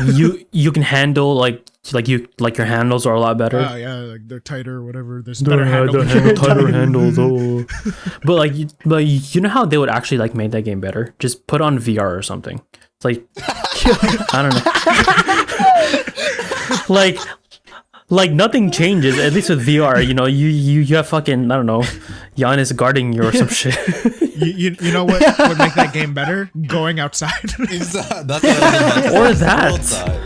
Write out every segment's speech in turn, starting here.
you can handle your handles are a lot better. Yeah, like they're tighter or whatever. There's They're better tighter handles. Oh. But you know how they would actually like make that game better? Just put on VR or something. It's like I don't know. Like nothing changes. At least with VR, you have fucking I don't know, Giannis guarding you or some shit. You know what would make that game better? Going outside. That's what I was about to Or say. that. Outside.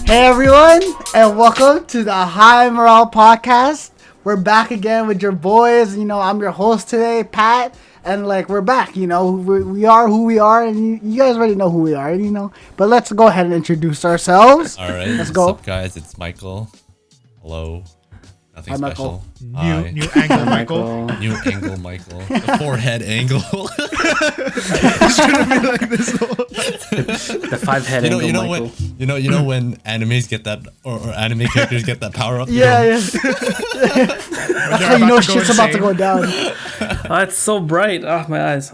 Hey everyone, and welcome to the High Morale Podcast. We're back again with your boys. I'm your host today, Pat, and we're back. We are who we are, and you guys already know who we are. But let's go ahead and introduce ourselves. All right, let's go. What's up, guys? It's Michael. Hello. Nothing Hi, special. Michael. New angle, Michael. New angle, Michael. The forehead angle. The 5-head angle. you know Michael. when you know when animes get that or anime characters get that power up. Yeah. That's how you know shit's about to go down. Oh, it's so bright. Oh, my eyes.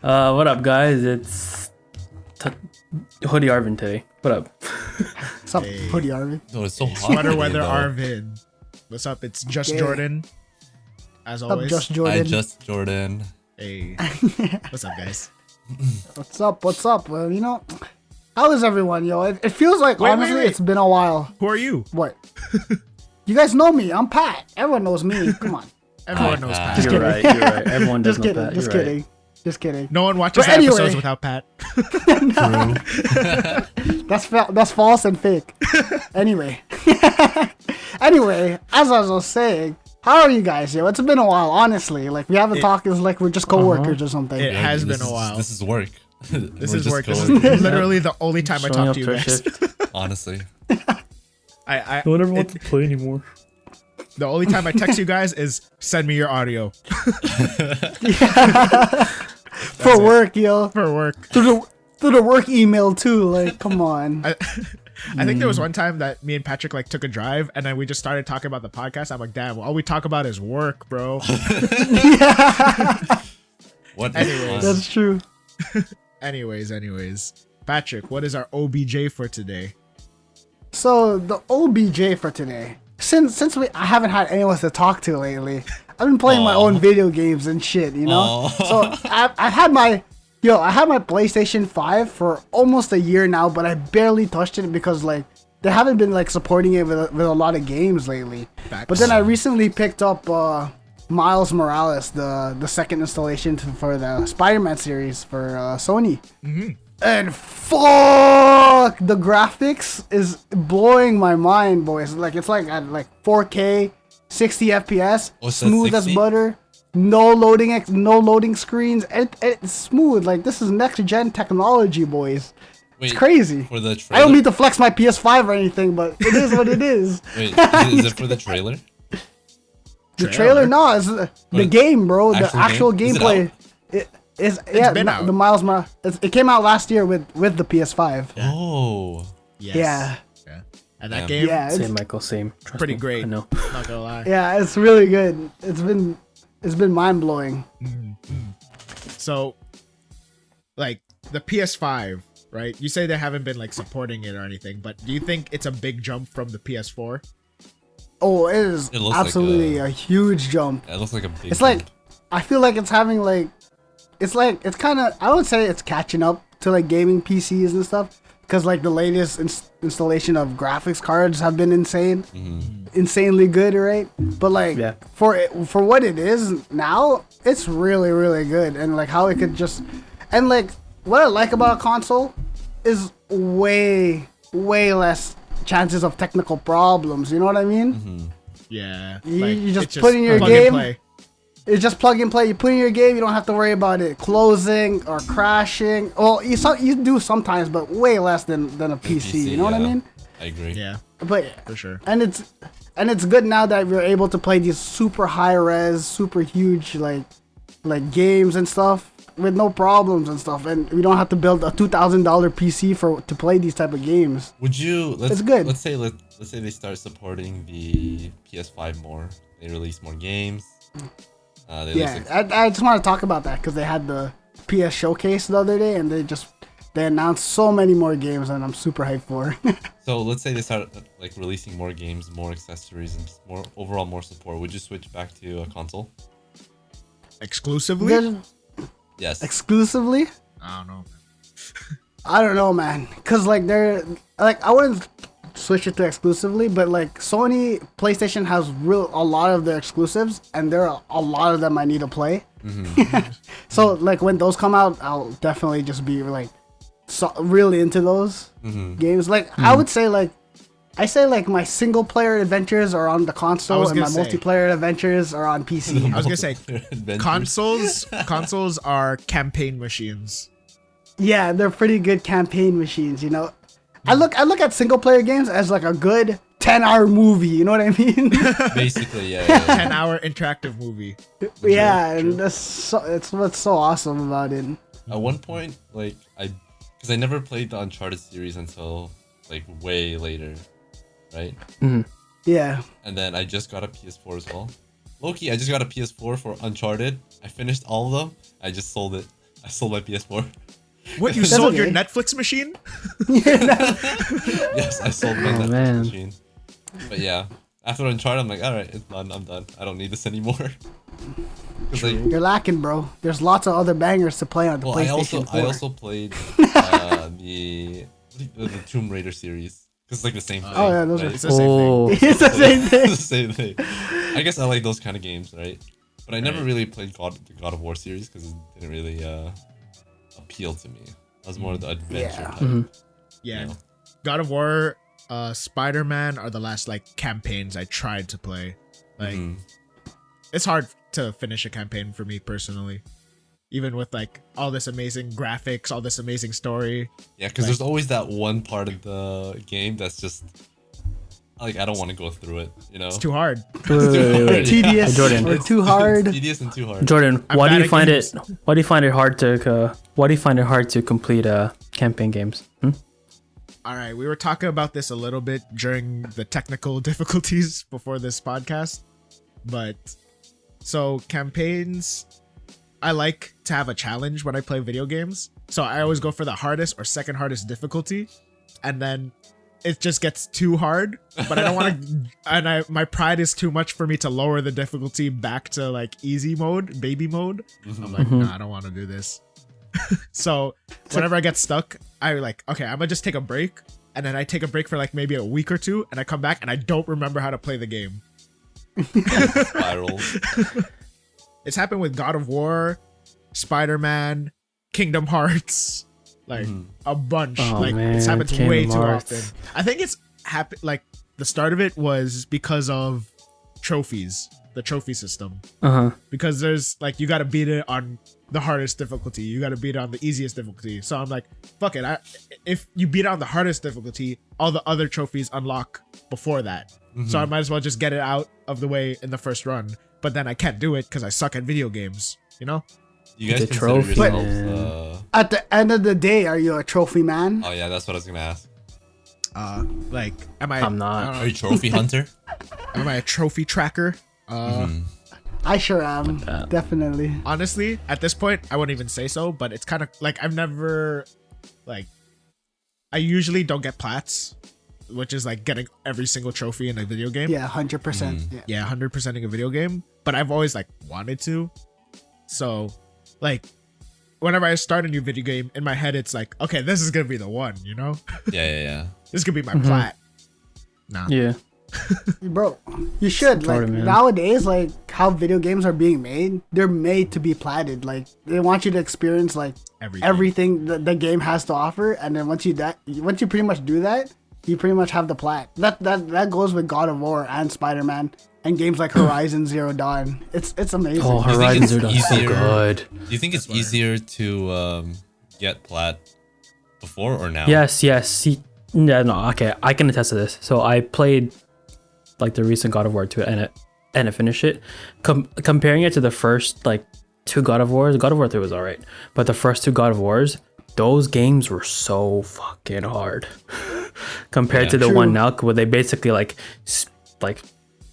What up, guys? It's Hoodie Arvin today. What up? What's up, Hoodie Arvin? Oh, it's so hot. Sweater today, weather though. Arvin. What's up? It's Just Okay. Jordan. As What's up, always. Just I Jordan? just Jordan. Hey. What's up, guys? What's up? Well, how is everyone, yo? It feels like, Wait, honestly, wait. it's been a while. Who are you? What? You guys know me. I'm Pat. Everyone knows me. Come on. Everyone knows Pat. Just You're kidding. right. You're right. Everyone does Just know kidding. that. Just You're kidding. Just kidding. No one watches But anyway. episodes without Pat. That's false and fake. Anyway, as I was saying, how are you guys? Yo, it's been a while. Honestly, we haven't talked. It's like we're just coworkers or something. It has been This a while. This is work. This We're is just work. This going- is literally the only time I Showing talk up to you to a guys. shift. honestly. I No one ever wants to play anymore. the only time I text you guys is send me your audio For work, yo. for work. Through the work email too. Come on. I think there was one time that me and Patrick took a drive and then we just started talking about the podcast. I'm like, damn, all we talk about is work, bro. What? Anyways. That's true. anyways. Patrick, what is our OBJ for today? So the OBJ for today. Since I haven't had anyone to talk to lately, I've been playing my own video games and shit, So I had my PlayStation 5 for almost a year now, but I barely touched it because they haven't been supporting it with a lot of games lately. Facts. But then I recently picked up Miles Morales, the second installation for the Spider-Man series for Sony. Mm-hmm. And fuck, the graphics is blowing my mind, boys. It's at 4K, 60 FPS, Oh, so smooth as 60? butter, no loading screens. It's smooth. This is next gen technology, boys. Wait, It's crazy. For the I trailer? don't need to flex my PS5 or anything, but it is what it is. Wait, is it for the trailer? The trailer, no, it's the game, bro. The Actual actual game? Is it gameplay. It's been out. the Miles Morales. It came out last year with the PS5. Oh. Yes. Yeah. And that Yeah. game, Yeah, Same, Michael. Same. Trust pretty me. great. I know. not gonna lie. yeah, it's really good. It's been mind blowing. So, the PS5, right? You say they haven't been supporting it or anything, but do you think it's a big jump from the PS4? Oh, it is It looks like absolutely a- a huge jump. It looks like a big. It's jump. I feel like it's having it's kind of, I would say it's catching up to gaming PCs and stuff, because the latest installation of graphics cards have been insanely good, right? But Yeah. for what it is now, it's really really good, and how it could just, and what I like about a console is way less chances of technical problems. You know what I mean? Yeah. You just it's put in your plug and game. play. It's just plug and play. You put in your game, you don't have to worry about it closing or crashing. Well, you do sometimes, but way less than a PC. You know what I yeah. mean? I agree. Yeah, But for sure. and it's good now that we're able to play these super high res, super huge games and stuff with no problems and stuff, and we don't have to build a $2,000 PC to play these type of games. Would you? It's good. Let's say they start supporting the PS5 more. They release more games. They look Yeah, like- I just want to talk about that because they had the PS showcase the other day, and they announced so many more games, and I'm super hyped for. So let's say they start like releasing more games, more accessories, and just more support. Would you switch back to a console? Exclusively? There's- Yes. exclusively, I don't know. I don't know, man, because like they're like I wouldn't switch it to exclusively, but like Sony PlayStation has a lot of their exclusives, and there are a lot of them I need to play. So like when those come out, I'll definitely just be like really into those games. Like I would say like my single player adventures are on the console and my gonna say. multiplayer adventures are on PC. I was gonna say Adventures. consoles are campaign machines. Yeah, they're pretty good campaign machines, you know. I look at single player games as like a good 10-hour movie, you know what I mean? Basically, yeah. 10-hour interactive movie. Yeah, and it's what's so awesome about it. At one point, like because I never played the Uncharted series until like way later, right? Yeah. And then I just got a PS4 as well. Loki, I just got a PS4 for Uncharted. I finished all of them. I just sold it. I sold my PS4. What, you sold your okay. Netflix machine? Yes, I sold my Netflix man. machine. But yeah, after Uncharted, I'm like, all right, it's done. I'm done. I don't need this anymore. 'Cause, like, You're lacking, bro. There's lots of other bangers to play on the well, PlayStation 4. I also played the Tomb Raider series because it's like the same thing. Oh, yeah, those are- right? It's the same thing. Oh, It's the same thing. It's the same thing. I guess I like those kind of games, right? But I never really played the God of War series because it didn't really appeal to me. I was more the adventure Yeah. type. Yeah. No. God of War, Spider-Man are the last like campaigns I tried to play. Like it's hard to finish a campaign for me personally. Even with like all this amazing graphics, all this amazing story. Yeah, because there's always that one part of the game that's just like I don't want to go through it. You know, It's too hard. wait. Tedious Jordan. or too hard. It's tedious and too hard. Jordan, I'm why do bad you at find games. it? Why do you find it hard to complete campaign games? All right, we were talking about this a little bit during the technical difficulties before this podcast. But so campaigns, I like to have a challenge when I play video games. So I always go for the hardest or second hardest difficulty. And then it just gets too hard, but I don't want to, and my pride is too much for me to lower the difficulty back to like easy mode, baby mode. I'm like, nah, I don't want to do this. So whenever I get stuck, I like, okay, I'm gonna just take a break, and then I take a break for like maybe a week or two, and I come back and I don't remember how to play the game. Spirals. It's happened with God of War, Spider-Man, Kingdom Hearts, like a bunch. Oh, Like man, it's happened way Kingdom too Hearts. often. I think it's happened like the start of it was because of trophies, the trophy system. Because there's like you got to beat it on the hardest difficulty, you got to beat it on the easiest difficulty. So I'm like, fuck it. If you beat it on the hardest difficulty, all the other trophies unlock before that. So I might as well just get it out of the way in the first run. But then I can't do it because I suck at video games. You know? You guys The consider trophy, yourselves? man. At the end of the day, are you a trophy man? Oh yeah, that's what I was gonna ask. Like, am I? I'm not. I don't know. Are you trophy hunter? Am I a trophy tracker? I sure am. that. Definitely. Honestly, at this point, I wouldn't even say so. But it's kind of like I've never, like, I usually don't get plats, which is like getting every single trophy in a video game. Yeah, 100%. Yeah. Yeah, 100%ing a video game. But I've always like wanted to. So, like, whenever I start a new video game, in my head, it's like, okay, this is gonna be the one. You know, Yeah. this is gonna be my plat. Nah. Yeah. Bro, you should. Like, Florida, man. nowadays, like, how video games are being made, they're made to be platted. Like, they want you to experience, like, everything the game has to offer. And then once you pretty much do that, you pretty much have the plat. That goes with God of War and Spider-Man and games like Horizon Zero Dawn. It's amazing. Oh, think Horizon it's Zero Dawn is so easier- good. Do you think it's easier to get plat before or now? Yes. Yeah, no, okay. I can attest to this. So I played like the recent God of War 2 and I finished it. Comparing it to the first like two God of Wars, God of War 3 was alright. But the first two God of Wars, those games were so fucking hard. Compared to the True. one now where they basically like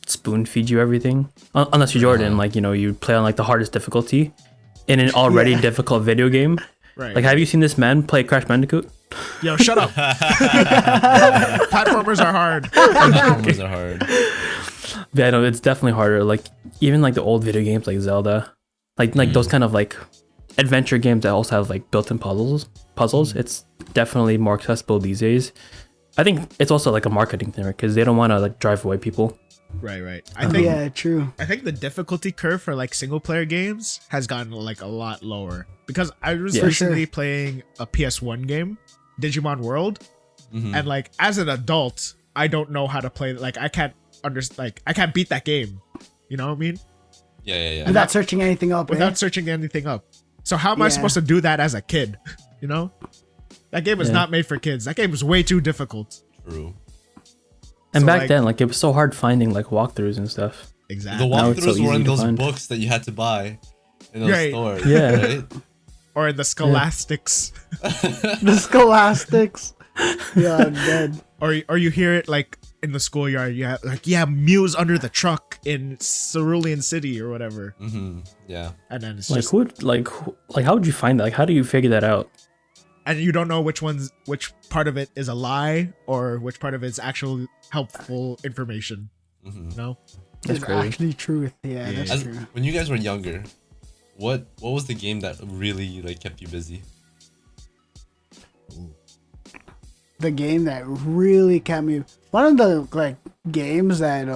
spoon feed you everything. Unless you're Jordan, like, you know, you play on like the hardest difficulty in an already Yeah. difficult video game. Right. Like, have you seen this man play Crash Bandicoot? Yo, shut up. Platformers are hard. Platformers are hard. Yeah, I know it's definitely harder. Like, even like the old video games like Zelda, like those kind of like adventure games that also have like built-in puzzles. It's definitely more accessible these days. I think it's also like a marketing thing, because they don't want to like drive away people. Right. I think Yeah, true. I think the difficulty curve for like single player games has gotten like a lot lower, because I was Yeah. For recently sure. playing a PS1 game, Digimon World, Mhm. and like as an adult, I don't know how to play. Like I can't I can't beat that game. You know what I mean? Yeah. Without searching anything up. Without searching anything up. So how am I Yeah. supposed to do that as a kid? You know? That game was Yeah. not made for kids. That game was way too difficult. True. And So, back like- then, like, it was so hard finding like walkthroughs and stuff. The Exactly. Now it's so walkthroughs were easy in to those find. books that you had to buy in those Right. stores. Yeah. Right? Or in the Scholastics. The scholastics. Yeah, I'm dead. Or you hear it like in the schoolyard. You have like, yeah, Mew's under the truck in Cerulean City or whatever. Yeah. And then it's Like, just like how would you find that? Like, how do you figure that out? and you don't know which part of it is a lie or which part of it's actual helpful information. No? That's It's crazy. actually truth. Yeah, Yeah. that's As, true. when you guys were younger, what was the game that really like kept you busy? The game that really kept me. One of the like games that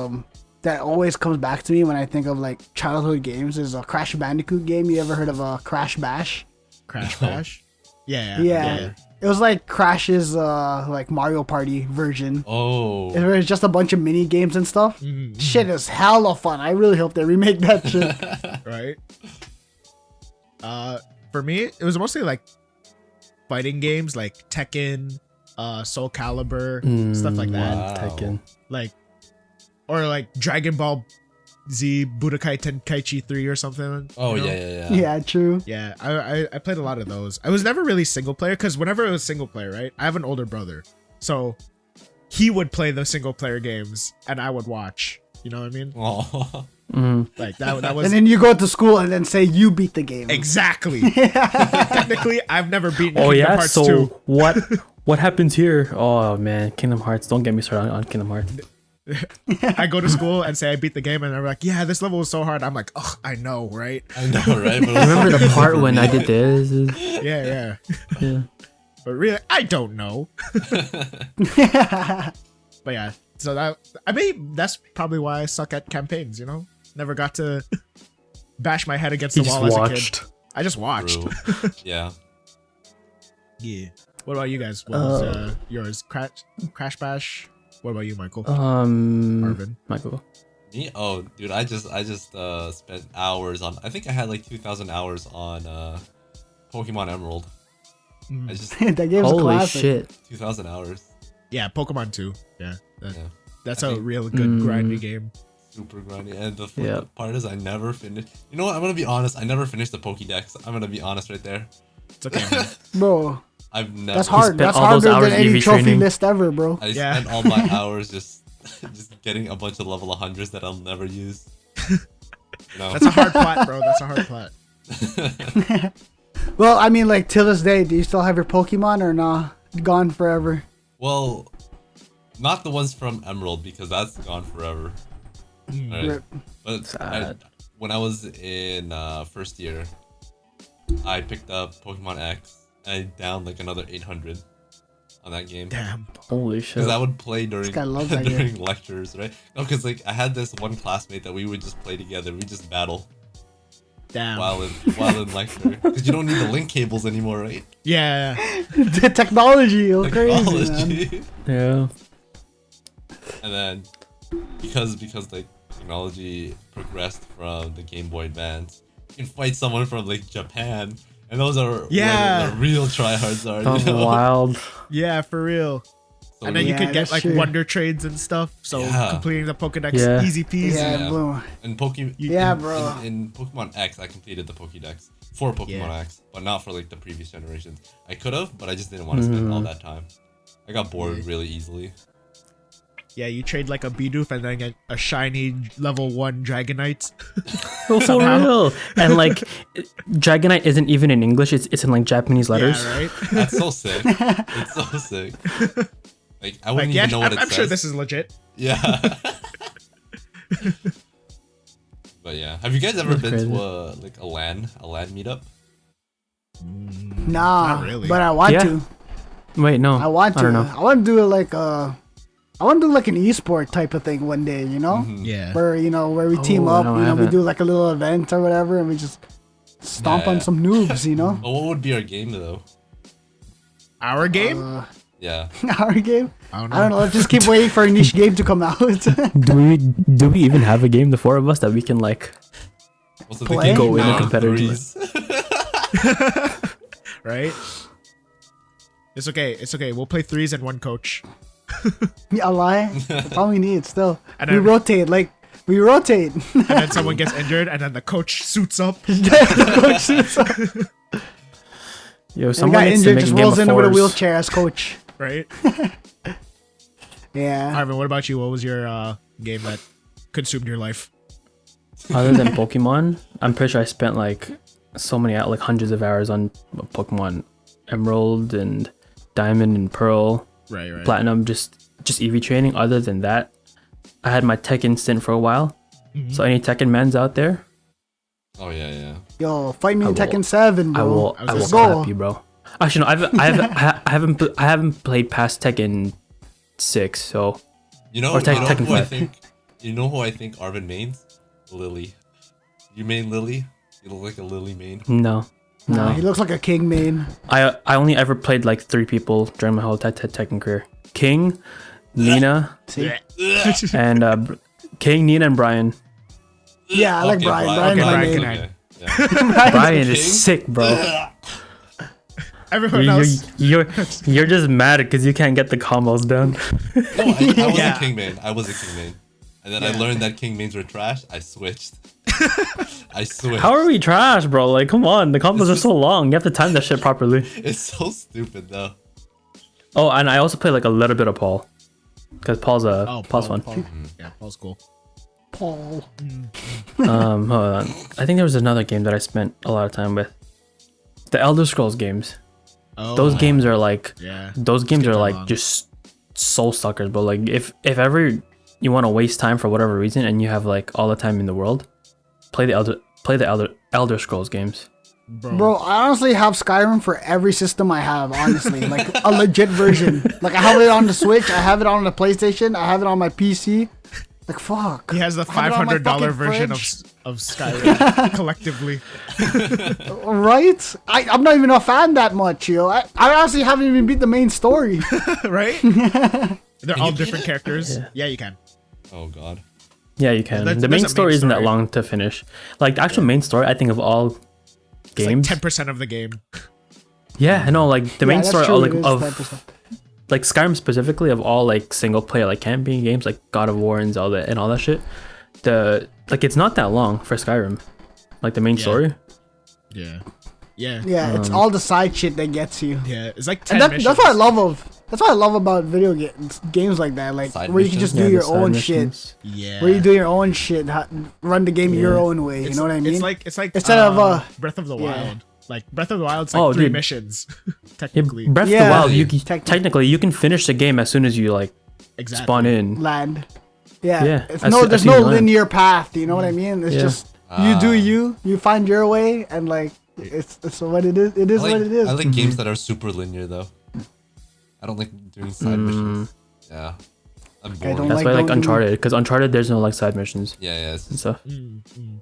always comes back to me when I think of like childhood games is a Crash Bandicoot game. You ever heard of a Crash Bash? Crash Bash? Yeah. Yeah. It was like Crash's like Mario Party version. Oh, It was just a bunch of mini games and stuff. Shit is hella fun. I really hope they remake that shit. Right? For me, it was mostly like fighting games like Tekken, Soul Calibur, stuff like that. Wow. Tekken. Like, or like Dragon Ball Z Budokai Tenkaichi 3 or something. oh you know? yeah. Yeah, true. Yeah, I played a lot of those. I was never really single player, because whenever it was single player, right? I have an older brother, so he would play the single player games and I would watch. You know what I mean? Oh, Like that was And then you go to school and then say you beat the game. exactly. Technically, I've never beaten Oh Kingdom yeah. Hearts So 2. what happens here? Oh man, Kingdom Hearts. Don't get me started on Kingdom Hearts. I go to school and say I beat the game, and they're like, "Yeah, this level was so hard." I'm like, "Oh, I know, right?" I know, right? But Remember the part when I did this? Yeah. Yeah. But really, I don't know. But yeah, so that's probably why I suck at campaigns. You know, never got to bash my head against He the just wall as a watched. kid. I just watched. True. Yeah. Yeah. What about you guys? What was yours? Crash Bash. What about you, Michael? Marvin. Michael. Me? Oh, dude, I just spent hours on. I think I had like 2,000 hours on Pokemon Emerald. I just That game's a Holy classic. shit. 2,000 hours. Yeah, Pokemon 2. Yeah, Yeah. that's I a think- real good grindy game. Super grindy. And the Yeah. part is I never finished. You know what? I'm gonna be honest. I never finished the Pokédex. I'm gonna be honest right there. It's okay. Man. Bro, I've never. that's hard. spent That's all those harder hours than any EV trophy training. list ever, bro. I Yeah. spent all my hours just getting a bunch of level 100s that I'll never use. No. That's a hard plot, bro. That's a hard plot. Well, I mean, like, till this day, do you still have your Pokemon or nah? Gone forever. Well, not the ones from Emerald because that's gone forever. Right? Rip. But Sad. when I was in first year, I picked up Pokemon X and I downed like another 800 on that game. Damn. Holy shit. Because I would play during guy loves that during lectures, right? No, because like I had this one classmate that we would just play together. We just battle Damn. while in lecture. Because you don't need the link cables anymore, right? Yeah. The technology, it's crazy, man. Technology. Yeah. And then because like technology progressed from the Game Boy Advance, you can fight someone from like Japan, and those are Yeah. where the real tryhards are. That was you know? wild. Yeah, for real. So And then we- you could get that's like true. wonder trades and stuff. So Yeah. completing the Pokedex Yeah. easy peasy. Yeah, Yeah. blue. in Pokemon. Yeah, bro. In Pokemon X, I completed the Pokédex for Pokemon Yeah. X, but not for like the previous generations. I could have, but I just didn't want to spend all that time. I got bored really easily. Yeah, you trade like a Bidoof and then get a shiny level 1 Dragonite. Oh, for Somehow. real. And like, Dragonite isn't even in English. It's in like Japanese letters. Yeah, right? That's so sick. It's so sick. Like I wouldn't Like, yeah, even know what it I'm says. sure this is legit. Yeah. But yeah, have you guys ever That's been crazy. to a LAN meetup? Nah, Not really. but I want Yeah. to. Wait, no. I want to. I don't know. I want to do it like I want to do like an esport type of thing one day. You know, Yeah. where where we team Oh, up. no, I We haven't. do like a little event or whatever, and we just stomp Yeah. on some noobs. You know, Oh, what would be our game though? Our game? Yeah. our game. I don't know. I don't know. Let's just keep waiting for a niche game to come out. Do we even have a game, the four of us, that we can like? Also, Play? Go in a round competitive threes. Right? It's okay. It's okay. We'll play 3s and 1 coach. Yeah, a lie. That's all we need. Still, And we then- rotate. Like we rotate. And then someone gets injured and then the coach suits up. Yo, The someone guy needs to injured make a just game rolls of in with a fours. wheelchair as coach. Right? Yeah. Arvin, what about you? What was your game that consumed your life? Other than Pokemon, I'm pretty sure I spent like so many like hundreds of hours on Pokemon Emerald and Diamond and Pearl, Right, right. Platinum, just EV training. Other than that, I had my Tekken stint for a while. Mm-hmm. So any Tekken mans out there, Oh yeah, yeah. Yo, fight me in I will- Tekken 7, bro. I will Let's go. clap you, bro. Actually, no, I haven't played past Tekken 6. So You know, Or Tekken who I 5. think? You know who I think Arvin mains? Lily. You main Lily? You look like a Lily main. no. Nah, he looks like a king main. I only ever played like 3 people during my whole Tekken career: King, Nina, See? and King, Nina, and Brian. Yeah, I like Okay, Brian. Okay, Brian's my Brian main. can Okay. Yeah. Brian King? is sick, bro. Everyone You're, else. you're just mad because you can't get the combos done. No, I was Yeah. a King main. I was a King main. And then I Yeah. learned that King mains were trash. I switched. I switched. How are we trash, bro? Like, come on, the combos are so long. You have to time that shit properly. It's so stupid though. Oh, and I also play like a little bit of Paul, because Paul's Paul's fun. Paul. Yeah, Paul's cool. Paul. Hold on. I think there was another game that I spent a lot of time with. The Elder Scrolls games. Oh, Those games are like yeah. those games games are are like long. just soul suckers, but like if ever you want to waste time for whatever reason and you have like all the time in the world, play the Elder Scrolls games. Bro, I honestly have Skyrim for every system I have, honestly. Like, a legit version. Like, I have it on the Switch, I have it on the PlayStation, I have it on my PC. Like, fuck. He has the I have it on my $500 fucking version of fridge. of Skyrim collectively. Right? I'm not even a fan that much, yo. I honestly haven't even beat the main story. Right? They're all you beat different it? characters. Yeah, you can. Oh god. Yeah, you can. There's- The there's main a story main isn't that story. long to finish. Like the actual main story, I think of all It's games. like 10% of the game. Yeah, I know. Like the main Yeah, that's story, true, like it is of 10%. like Skyrim specifically, of all like single player like campaign games, like God of War and Zelda and all that shit. It's not that long for Skyrim. Like the main Yeah. story. Yeah. Yeah. Yeah, it's all the side shit that gets you. Yeah. It's like 10 And missions. that's what I love of. That's what I love about video games like that, like Side where you can just missions? do your the side own missions. Yeah. shit, where you do your own shit, run the game your Yeah. own way. You know what I mean? It's like Instead of, Breath of the yeah. Wild. Like Breath of the Wild's like Oh, 3 dude. missions Yeah, technically. Breath of Yeah. the Wild, Technically. technically you can finish the game as soon as you like Exactly. spawn in. Land. Yeah. Yeah, It's I no, see- I there's see no you land. linear path. You know what I mean? It's Yeah. just you do you find your way, and like it's what it is. It is what it is. I like games that are super linear though. I don't like doing side missions. Yeah. I'm bored. don't That's like why I like those- Uncharted, because Uncharted there's no like side missions Yeah, it's and stuff.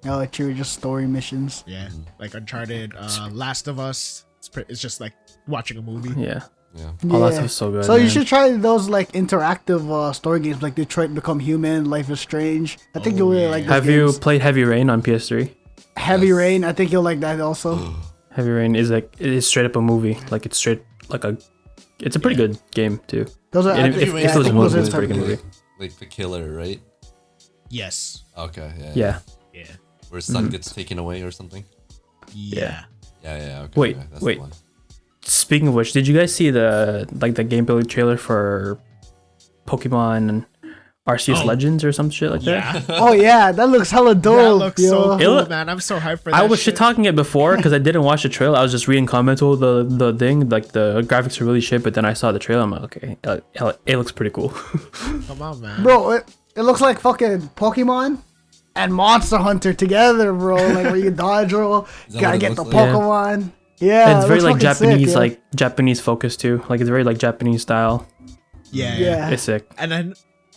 No, it's true. Just story missions. Yeah. Like Uncharted, Last of Us. It's just like watching a movie. Yeah. yeah. Oh, that Yeah. stuff's so good. So you man. should try those like interactive story games, like Detroit Become Human, Life is Strange. I think you'll really yeah. like those Have you games. played Heavy Rain on PS3? Heavy Yes. Rain. I think you'll like that also. Heavy Rain is like it is straight up a movie. Like it's straight like a. It's a pretty good game too. Those are. And I if- think- if yeah, it I was think a those movie, are it's a pretty type- good movie. Like the killer, right? Yes. Okay, yeah. Yeah. Yeah. Where his son gets taken away or something. Yeah. Yeah, okay. Wait, okay, that's wait. The one. Speaking of which, did you guys see the gameplay trailer for Pokemon Arceus Oh. Legends or some shit like that. Yeah. Oh yeah, that looks hella dope. That looks yo. so It cool, look- man. I'm so hyped for that. I was shit. shit talking it before because I didn't watch the trailer. I was just reading comments. Oh, the thing, like the graphics are really shit. But then I saw the trailer. I'm like, okay, it looks pretty cool. Come on, man. Bro, it looks like fucking Pokemon and Monster Hunter together, bro. Like where you dodge roll, Is that gotta what it get the looks like? Pokemon. Yeah, it's it very looks like fucking sick, Japanese, yeah. like Japanese focus too. Like it's very like Japanese style. Yeah. Yeah. It's sick. And then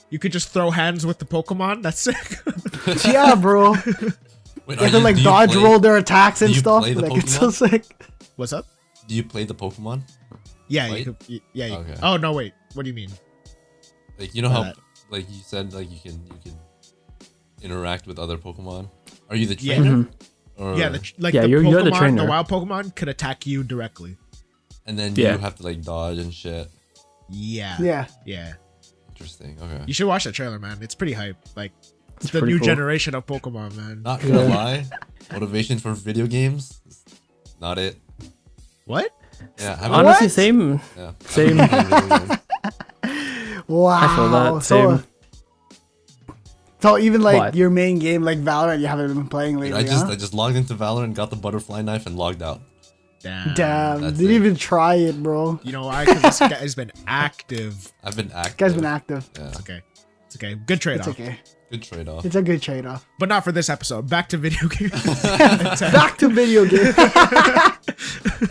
you could just throw hands with the Pokemon. That's sick. Yeah, bro. Wait, You have to like do you dodge play- roll their attacks and do you stuff. play the Like it's so Pokemon? sick. What's up? Do you play the Pokemon? Yeah, Right? you could. Yeah. You, Okay. Oh no, wait. What do you mean? Like you know how That. like you said like you can interact with other Pokemon. Are you the Yeah. trainer? Or, Yeah, like Yeah, the you're Pokemon, the trainer. wild Pokemon could attack you directly. and then Yeah. you have to like dodge and shit. Yeah. Yeah. Yeah. Interesting. Okay. You should watch the trailer, man. It's pretty hype. Like it's It's the pretty new cool. generation of Pokemon, man. Not gonna lie, motivation for video games, is not it. What? Yeah, I haven't. Honestly, What? same. Yeah, Same. I haven't played video games. Wow. I feel that. So, Same. so even like What? your main game, like Valorant, you haven't been playing Dude, lately, I just logged into Valorant, got the butterfly knife, and logged out. Damn. Damn, That's didn't it. even try it, bro. You know why? Because this guy's been active. I've been active. Guy's been active. Yeah, It's okay. It's okay. Good trade It's off. okay. good trade off. It's a good trade off. But not for this episode. Back to video games. Back to video games.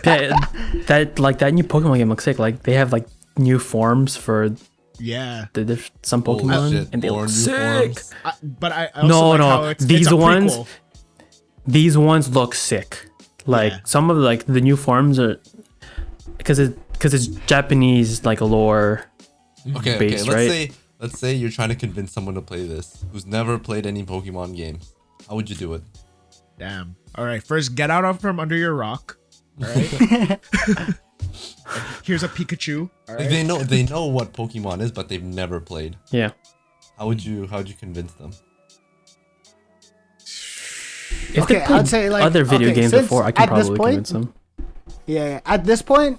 that new Pokemon game looks sick. Like they have like new forms for yeah. some Holy Pokemon, shit, and they more look new sick. forms. But I also No, like no, how it's these a ones- prequel. These ones look sick. Like Yeah. some of like the new forms are because it's Japanese like lore. Okay, okay. Base, right? Let's say you're trying to convince someone to play this who's never played any Pokemon games. How would you do it? Damn. All right. First, get out from under your rock. All right. Here's a Pikachu. All Like right. they know what Pokemon is, but they've never played. Yeah. How'd you convince them? If Okay, they played I'd say, like, other video okay, games since before, I can at this probably point- convince them. Yeah, at this point,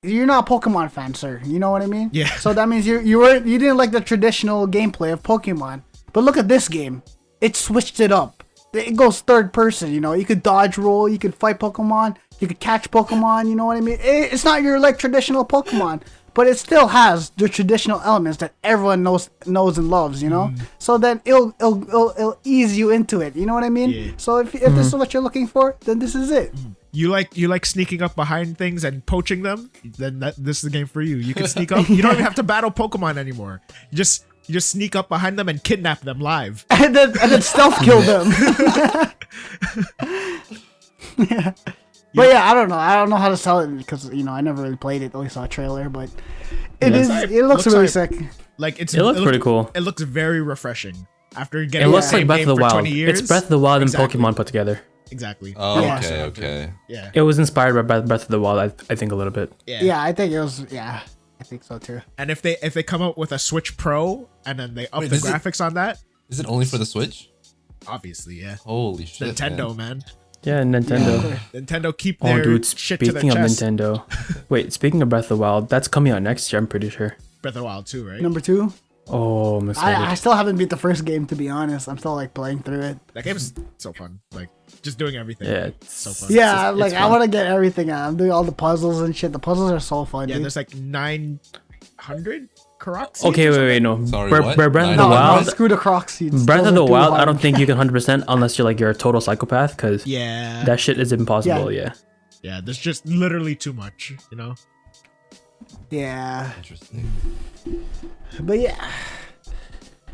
you're not a Pokemon fan, sir. You know what I mean? Yeah. So that means you didn't like the traditional gameplay of Pokemon. But look at this game. It switched it up. It goes third person. You know, you could dodge roll, you could fight Pokemon, you could catch Pokemon. You know what I mean? It's not your like traditional Pokemon, but it still has the traditional elements that everyone knows and loves. You know, so then it'll ease you into it. You know what I mean? Yeah. So if this is what you're looking for, then this is it. You like sneaking up behind things and poaching them? Then this is the game for you. You can sneak up. You don't even have to battle Pokemon anymore. You just sneak up behind them and kidnap them live. and then stealth kill them. Yeah. But yeah, I don't know how to sell it because I never really played it. Only saw a trailer, but it Yeah. is. It looks really Looks sick. Like It looks pretty cool. It looks very refreshing. After getting It the looks same like Breath game of the for Wild. 20 years. It's Breath of the Wild and Exactly. Pokemon put together. Exactly. Oh, Yeah. okay. Yeah. It was inspired by Breath of the Wild, I think a little bit. Yeah, I think it was. Yeah, I think so too. And if they come out with a Switch Pro and then they up Wait, the is it- graphics on that, Is it only for the Switch? obviously, yeah. Holy shit. Nintendo, man. man. Yeah, Nintendo. Nintendo keep Oh, their dude, shit to their speaking of chest. Nintendo. Wait, speaking of Breath of the Wild, that's coming out next year, I'm pretty sure. Breath of the Wild 2, right? Number 2. Oh, I'm excited. I still haven't beat the first game to be honest. I'm still like playing through it. That game's so fun. Like just doing everything. Yeah, so fun. Yeah, it's like I fun. want to get everything out. I'm doing all the puzzles and shit. The puzzles are so fun. Yeah, dude. there's like 900 Karox. Okay, wait, no. Sorry, Breath what? of the No, no, Wild. screw the Croc seeds. Breath Those of are the too Wild, I hard. don't think you can 100% unless you're like you're a total psychopath, because Yeah. that shit is impossible. Yeah. Yeah, there's just literally too much, you know? Yeah, Interesting. but yeah,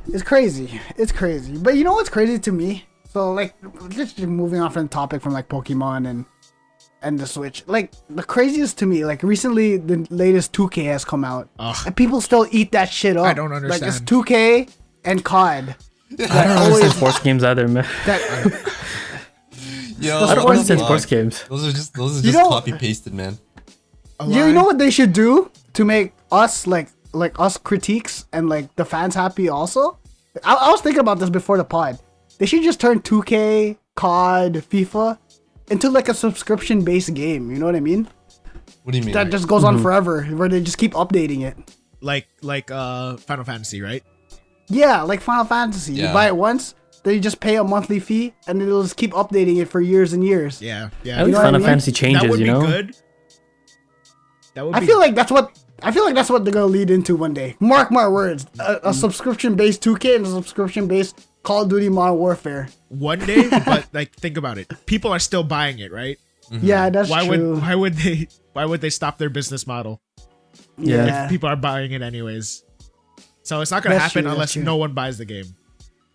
it's crazy. It's crazy. But you know what's crazy to me? So like, just moving on from the topic from like Pokemon and the Switch. Like the craziest to me, like recently the latest 2K has come out, Ugh. and people still eat that shit up. I don't Like it's understand. 2K and COD. I don't understand sports games either, man. That Yo, I don't what understand fuck? sports games. Those are just You know- copy pasted, man. you know what they should do to make us like us critiques and like the fans happy also? I was thinking about this before the pod. They should just turn 2K, COD, FIFA into like a subscription based game. You know what I mean? What do you mean? That just goes on forever, where they just keep updating it. Like Final Fantasy, right? Yeah, like Final Fantasy. You Yeah. buy it once, then you just pay a monthly fee, and it'll just keep updating it for years and years. Yeah, At yeah. least know what I Final mean? Fantasy changes, That would you be know. good. That would I be feel like that's what they're gonna lead into one day. Mark my words. A subscription-based 2K and a subscription-based Call of Duty Modern Warfare. one day, but like think about it. People are still buying it, right? Yeah, that's Why true. why would they stop their business model? Yeah. If people are buying it anyways. So it's not gonna That's happen true, that's unless true. no one buys the game.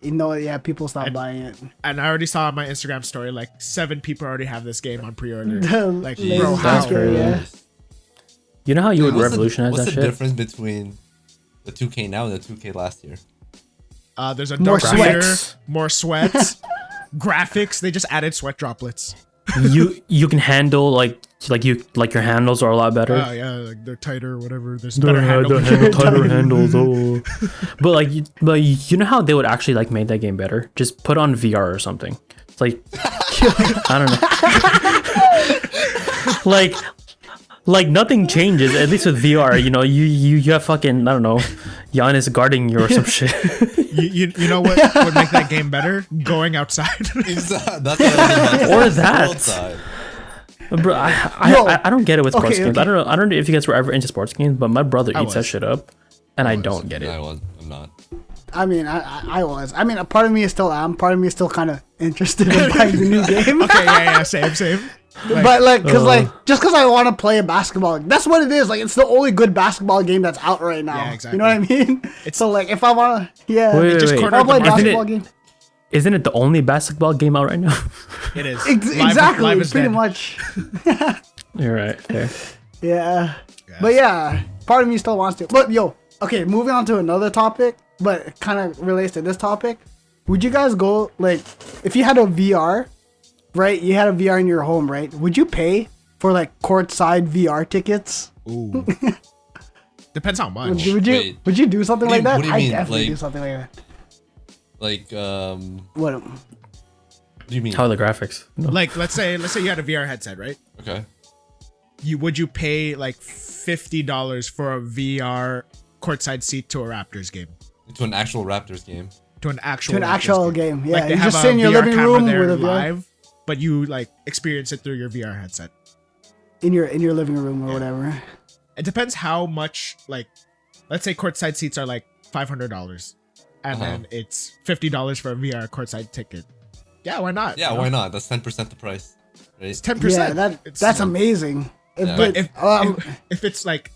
You know, yeah, people stop buying it. And I already saw on my Instagram story like 7 people already have this game on pre-order. Like, Latest bro, how? That's Tuesday, crazy. yeah. You know how you would What's revolutionize what's that the shit? difference between the 2K now and the 2K last year? There's a More dark shader, sweats. more sweats, graphics. They just added sweat droplets. You can handle like your handles are a lot better. Oh yeah, like they're tighter or whatever. There's better handle. tighter handles. Oh. But you know how they would actually like make that game better? Just put on VR or something. It's like I don't know. like nothing changes. At least with VR, you know, you have fucking I don't know, Giannis guarding you or some shit. You know what would make that game better? Going outside. That's what I was Or that. outside. Bro, Yo, I don't get it with sports okay, games. okay. I don't know if you guys were ever into sports games, but my brother I eats that was. shit up, and I don't get it. I'm not. I mean, I was. I mean, a part of me is still am. Part of me is still kind of interested in buying the new game. Okay, yeah, same. But like, just because I want to play a basketball, that's what it is. Like, it's the only good basketball game that's out right now. Yeah, exactly. You know what I mean? So like, if I want to, yeah, Wait, just wait. cornered I'll play a the market. basketball game. Isn't it the only basketball game out right now? It is. Exactly, Live is pretty dead. much. You're right. Fair. Yeah. But yeah, part of me still wants to. But yo, okay, moving on to another topic, but it kind of relates to this topic. Would you guys go, like, if you had a VR, right? You had a VR in your home, right? Would you pay for like courtside VR tickets? Ooh. Depends how much. Wait. Would you do something What like do you- that? what do you I mean, definitely like- do something like that. Like, What? what do you mean? How are the graphics? No. Like, let's say you had a VR headset, right? Okay. Would you pay like $50 for a VR courtside seat to a Raptors game? To an actual Raptors game. To an actual To an Raptors actual game, yeah. Like they You have just a sit in your VR living camera room there with a VR live, but you like experience it through your VR headset. in your living room or whatever. It depends how much, like, let's say courtside seats are like $500, and then it's $50 for a VR courtside ticket. Yeah, why not? Yeah, You know? why not? That's 10% the price. Right? It's 10%. Yeah, that's amazing. If, Yeah. But it- if it's like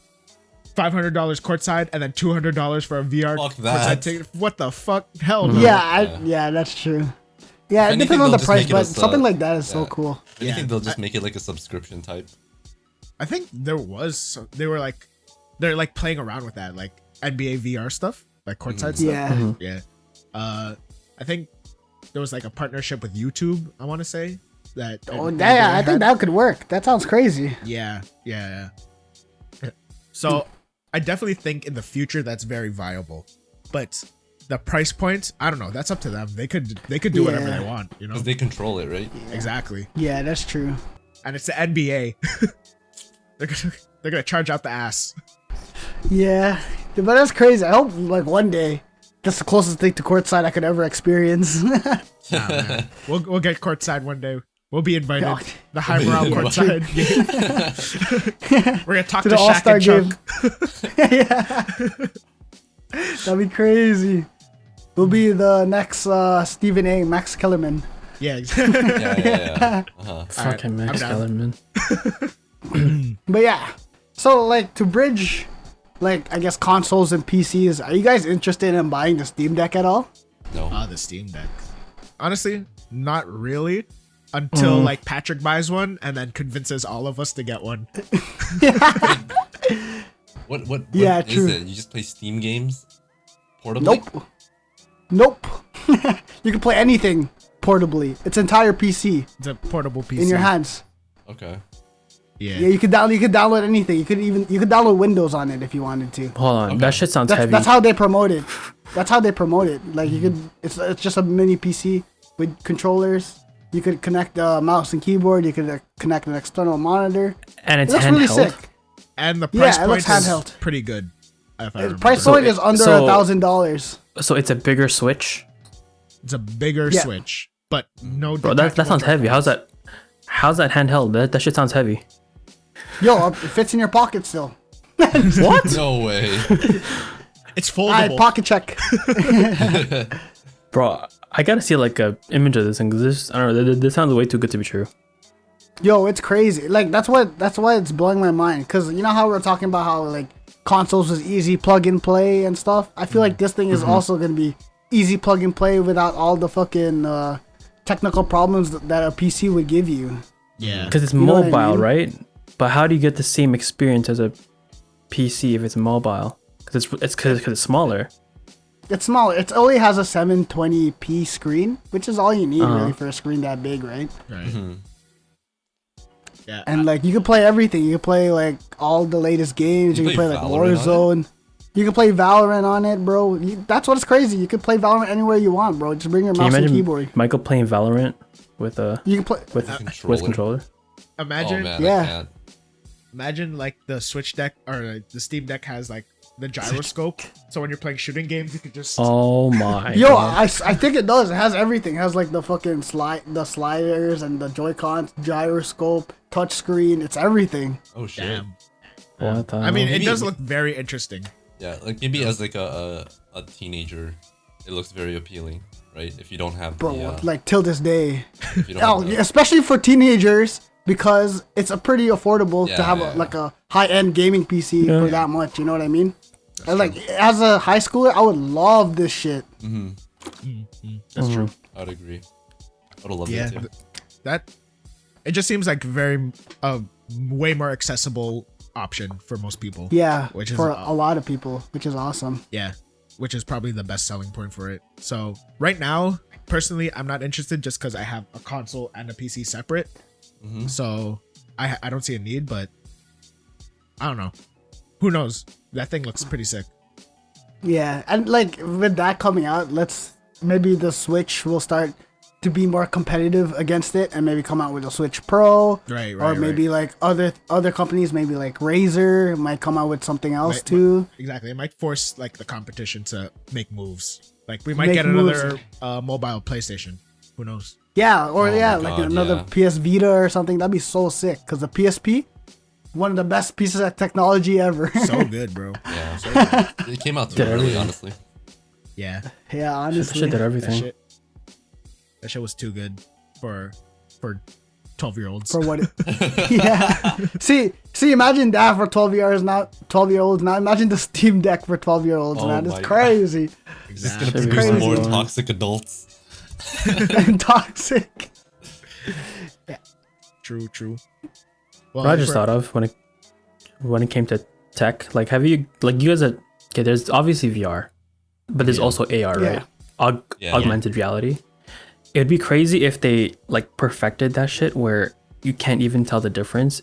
$500 courtside and then $200 for a VR Fuck courtside that. ticket, what the fuck? Hell no. yeah, that's true. Yeah, it anything, depends on they'll the just price, make it but as, something like that is so yeah. cool. I Yeah. think they'll just make it like a subscription type. I think they're like playing around with that, like NBA VR stuff, like courtside stuff. Yeah. Yeah. I think there was like a partnership with YouTube, I want to say. That Oh, that yeah, I they think had. that could work. That sounds crazy. Yeah. So I definitely think in the future that's very viable. But the price point, I don't know. That's up to them. They could do whatever Yeah. they want, you know? Because they control it, right? Exactly. Yeah, that's true. And it's the NBA. they're gonna charge out the ass. Yeah, but that's crazy. I hope like one day that's the closest thing to courtside I could ever experience. Nah, man. We'll get courtside one day. We'll be invited. Yeah. The high morale courtside game. We're gonna talk To to the Shaq All-Star and Chuck. yeah. That'd be crazy. We'll be the next Stephen A. Max Kellerman. Yeah. Yeah. Fucking Alright, Max I'm down. Kellerman. But yeah, so like to bridge, like I guess consoles and PCs. Are you guys interested in buying the Steam Deck at all? No. The Steam Deck. Honestly, not really. Until like Patrick buys one and then convinces all of us to get one. What Yeah, is true. it? You just play Steam games? Portably? Nope. You can play anything portably. It's entire PC It's a portable PC. in your hands. Okay. Yeah. Yeah, you could download anything. You could download Windows on it if you wanted to. Hold on, that shit sounds heavy. That's how they promote it. That's how they promote it. Like you could, it's just a mini PC with controllers. You could connect a mouse and keyboard. You could connect an external monitor. and It it's looks handheld. really sick. And the Yeah, price it point looks is handheld. pretty good. If I remember. Price So point it- is under so- $1,000. so it's a bigger Switch, It's a bigger Yeah. Switch, but no. bro. That detachable sounds heavy. Joy-Cons. How's that handheld? That shit sounds heavy. Yo, it fits in your pocket still. What? No way. It's Alright, foldable. pocket check. Bro, I gotta see like a image of this thing because this, I don't know, this sounds way too good to be true. Yo, it's crazy. Like that's why it's blowing my mind. Cause you know how we're talking about how like consoles is easy plug and play and stuff. I feel like this thing is also gonna be easy plug and play without all the fucking technical problems that a PC would give you. Yeah. Because it's You know what I mobile, mean? right? But how do you get the same experience as a PC if it's mobile? Because it's smaller. It's small. It only has a 720p screen, which is all you need really for a screen that big, right? Right. Yeah. And like you can play everything. You can play like all the latest games. You You can play play like Valorant Warzone. You can play Valorant on it, bro. That's what's crazy. You can play Valorant anywhere you want, bro. Just bring your Can you mouse and imagine keyboard. Michael playing Valorant with a You can play. with Controller. controller? imagine, Oh man, Yeah. I can't. imagine like the Switch deck or the Steam Deck has like the gyroscope. So when you're playing shooting games, you could just. Oh my. Yo, God. I think it does. It has everything. It has like the fucking the sliders and the Joy-Cons, gyroscope, touch screen. It's everything. Oh shit. Damn. What the I mean, hell? it Maybe- does look very interesting. Yeah, like maybe as like a teenager, it looks very appealing, right? If you don't have Bro, the, like till this day. if you don't Oh, have the- yeah, especially for teenagers because it's a pretty affordable to Yeah, have yeah. like a high-end gaming PC Yeah. for that much. You know what I mean? And like as a high schooler, I would love this shit. That's true. I'd agree. I would love Yeah. that too. That it just seems like very way more accessible option for most people. Yeah, Which is for a lot of people, which is awesome. Yeah, which is probably the best selling point for it. So right now, personally, I'm not interested just because I have a console and a PC separate. So I don't see a need, but I don't know. Who knows? That thing looks pretty sick. Yeah, and like with that coming out, maybe the Switch will start to be more competitive against it, and maybe come out with a Switch Pro, Right, or right, maybe like other companies, maybe like Razer might come out with something else Might- too. Exactly. It might force like the competition to make moves. Like we might Make get moves. another mobile PlayStation. Who knows? Yeah, or Oh yeah, my like God, another yeah. PS Vita or something. That'd be so sick. Cause the PSP, one of the best pieces of technology ever. So good, bro. Yeah. It came out too Did early, everything. honestly. Yeah. yeah, That honestly. shit did That everything. shit was too good for 12-year-olds. For what? Yeah. See, imagine that for 12-year-olds now. 12-year-olds now. Imagine the Steam Deck for 12-year-olds, Oh man. my It's God. crazy It's Exactly. gonna Should be produce crazy. more going. toxic adults. and toxic. True. Well, What I if just we're- thought of when it came to tech, like have you like you guys are okay? There's obviously VR, but there's also AR, right? Yeah. Augmented reality. It'd be crazy if they like perfected that shit where you can't even tell the difference.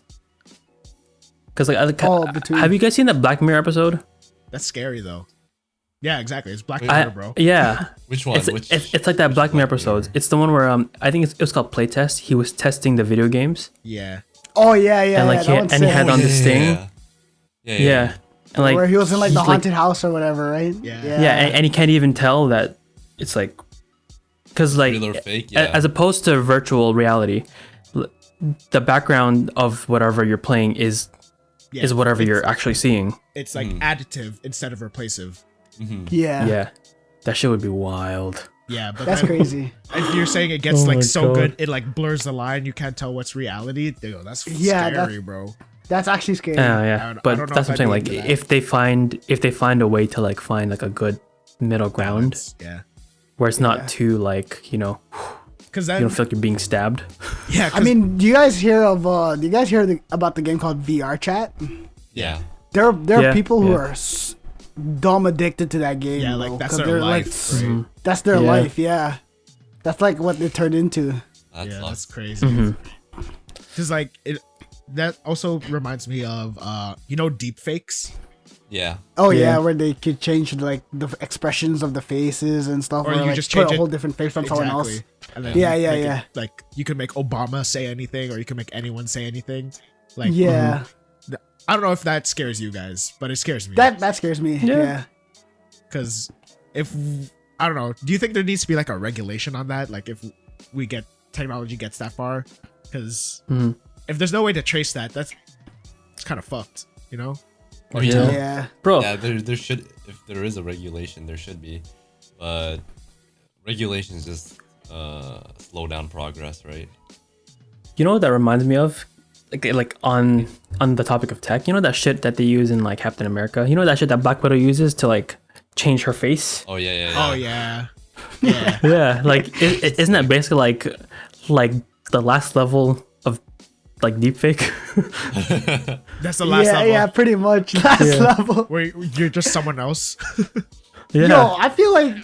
Cause between- have you guys seen that Black Mirror episode? That's scary though. Yeah, exactly. It's Black Mirror, bro. Yeah. Which one? It's like that Black Mirror episode. It's the one where I think it was called Playtest. He was testing the video games, Yeah. Oh yeah, and like that one's he sick. had on the sting. Yeah. And like where he was in like the he's, haunted house or whatever, right? Yeah. Yeah, and he can't even tell that it's like, because like Real or fake, a- yeah. as opposed to virtual reality, the background of whatever you're playing is Yeah. whatever It's- you're actually seeing. It's like additive instead of replacive. Yeah. Yeah, that shit would be wild. Yeah, but That's then crazy. if you're saying it gets Oh my like so God. good, it like blurs the line. You can't tell what's reality. Dude, that's Yeah, scary, bro. That's actually scary. Yeah, I yeah. don't know But if that's what I'm I'd saying. be Like into that. if they find a way to like find like a good middle ground Yeah. where it's Yeah. not too like you Because don't then, feel like you're being stabbed. yeah. I mean, do you guys hear about the game called VR Chat? Yeah. There are Yeah, people who yeah. are dumb addicted to that game. yeah, bro, like that's 'cause their they're, life. Like, right? that's their Yeah. life. Yeah, that's like what they turned into. That Yeah, that's sucks. crazy. Because like it, that also reminds me of deep fakes. Yeah. Oh yeah, Yeah. where they could change like the expressions of the faces and stuff, Or or you like just put change a it- whole different face from someone else. And then Yeah, yeah, make it- yeah. like you could make Obama say anything, or you can make anyone say anything. Like Yeah, I don't know if that scares you guys, but it scares me. that scares me. Yeah. Yeah, Because if I don't know, do you think there needs to be like a regulation on that? Like if we get technology gets that far, because if there's no way to trace that, it's kind of fucked, you know? Or you Yeah. know? Yeah. Bro, Yeah, there should, if there is a regulation, there should be, but regulations just slow down progress, right? you know what that reminds me of? Like on the topic of tech, you know that shit that they use in like Captain America? You know that shit that Black Widow uses to like change her face? Oh yeah. Oh yeah. Yeah. Yeah, like isn't that basically like the last level of like deepfake? That's the last yeah, level. yeah, pretty much last Yeah. level. Where you're just someone else. Yeah. Yo, I feel like,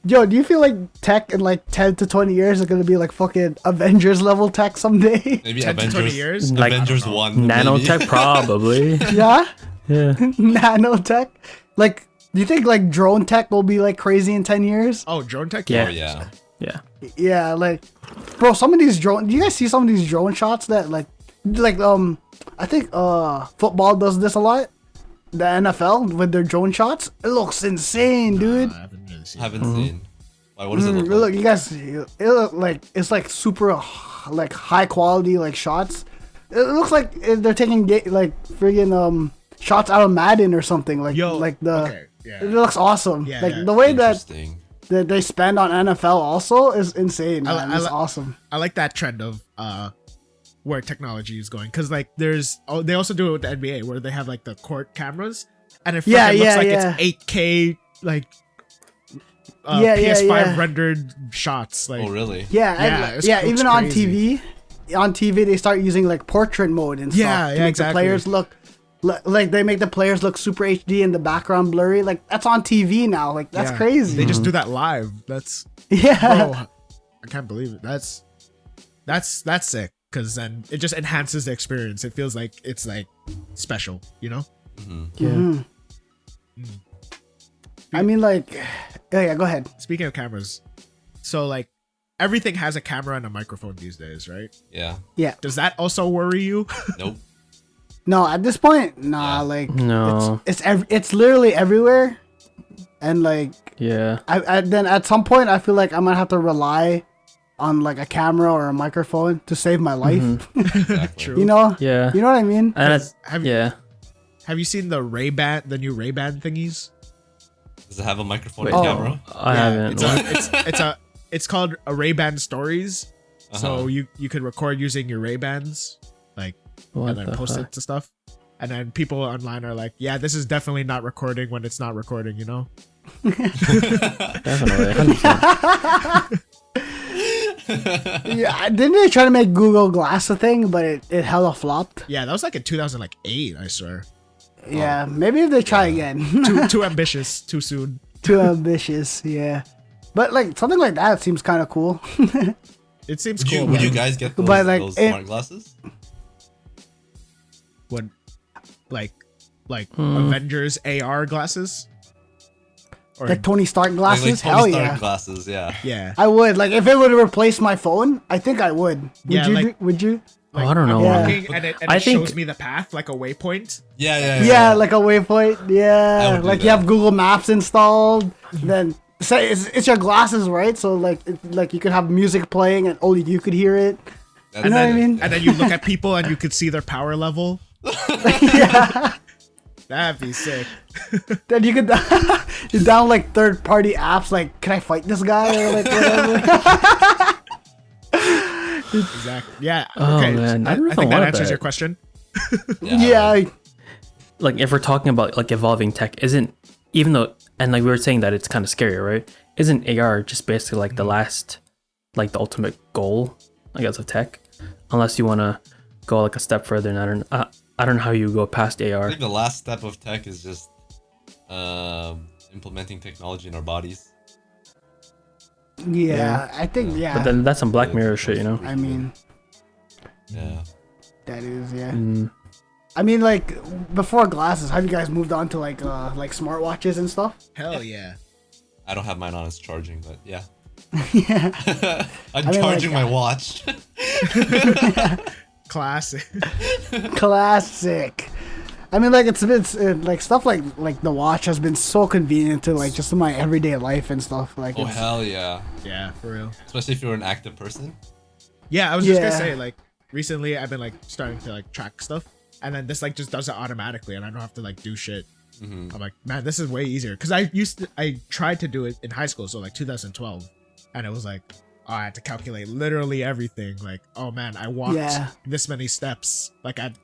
do you feel like tech in like 10 to 20 years is gonna be like fucking Avengers level tech someday? Maybe 10 to 20 Avengers, years? Like- Avengers I don't know. 1. Nanotech, maybe. probably. Yeah, Yeah. nanotech. Like, do you think like drone tech will be like crazy in 10 years? Oh, drone tech? Yeah. Oh yeah. Yeah. Yeah, like, bro, some of these drone. Do you guys see some of these drone shots that like I think football does this a lot. The NFL with their drone shots, it looks insane, dude. I haven't really seen Haven't seen. Why? What does it look Look, like? you guys, it look like it's like super like high quality like shots. It looks like they're taking like friggin' shots out of Madden or something. Like Yo, like the okay, yeah. it looks awesome. Yeah, like yeah. the way that Interesting. they spend on NFL also is insane. I- Man. I It's li- awesome. I like that trend of where technology is going, because like they also do it with the NBA where they have like the court cameras and it Yeah, fucking looks yeah, like yeah. it's 8K like Yeah, yeah, PS5 yeah. rendered shots. Like Oh really? Yeah, Yeah, and, it's- yeah. looks Even on crazy. TV, they start using like portrait mode and stuff Yeah, to yeah, make exactly. the players look like they make the players look super HD and the background blurry. Like that's on TV now. Like that's yeah. crazy. They just do that live. That's yeah. bro, I can't believe it. That's sick, because then it just enhances the experience. It feels like it's like special, you know? Yeah. Mhm. I mean, like, yeah. Go ahead. Speaking of cameras, so like everything has a camera and a microphone these days, right? Yeah. Yeah. Does that also worry you? Nope. No, at this point, nah. Yeah. Like, No. it's literally everywhere, and like, Yeah. I then at some point I feel like I might have to rely on like a camera or a microphone to save my life. Exactly. True. You know? Yeah. You know what I mean? And it's, Have yeah. Have you seen the new Ray-Ban thingies? Does it have a microphone Wait. and Oh. camera? I haven't. It's called a Ray-Ban Stories. So Uh-huh. you could record using your Ray-Bans, like, What and then the post fuck? it to stuff. And then people online are like, yeah, this is definitely not recording when it's not recording, you know? Definitely. 100%. Yeah, didn't they try to make Google Glass a thing, but it hella flopped? Yeah, that was like in 2008, I swear. Yeah, maybe if they try again. Too ambitious, too soon. Too ambitious, yeah. But like something like that seems kind of cool. It seems Would you, cool. would but you guys get those, But, like, those it- smart glasses? would like Avengers AR glasses? Or Like Tony Stark glasses, Like hell Tony Stark yeah. glasses, yeah. yeah. I would like if it would replace my phone. I think I would. Would Yeah, you? like- Would you? Oh, I don't know. I'm Yeah. walking and it I think- shows me the path like a waypoint. Yeah. Yeah, like a waypoint. I Yeah, would do like you that. have Google Maps installed. Then say it's your glasses, right? So like you could have music playing and only you could hear it. That's You know what I it. mean? And then you look at people and you could see their power level. Yeah. That'd be sick. Then you could you download like third party apps. Like, can I fight this guy or like whatever? Exactly. Yeah. Oh, Okay. man. I I don't know if I think that wanted answers that. your question. Yeah. Like if we're talking about like evolving tech, isn't even though and like we were saying that it's kind of scary, right? Isn't AR just basically like the last, like the ultimate goal, I guess, of tech? Unless you want to go like a step further, and I don't know how you go past I AR. think the last step of tech is just implementing technology in our bodies. Yeah, I think yeah. But then that's some Black Mirror shit, you know? I mean, Yeah. that is yeah. Mm. I mean, like before glasses, have you guys moved on to like smartwatches and stuff? Hell yeah. I don't have mine on, it's charging, but yeah. Yeah. I'm I mean, charging like, my watch. Classic. Classic. I mean, like it's like stuff like the watch has been so convenient to like just in my everyday life and stuff. Like, Oh it's, hell yeah! Yeah, for real. Especially if you're an active person. Yeah, I was just gonna Yeah. say, like, recently I've been like starting to like track stuff, and then this like just does it automatically, and I don't have to like do shit. Mm-hmm. I'm like, man, this is way easier. Cause I tried to do it in high school, so like 2012, and it was like, oh, I had to calculate literally everything. Like, oh man, I walked Yeah. this many steps. Like and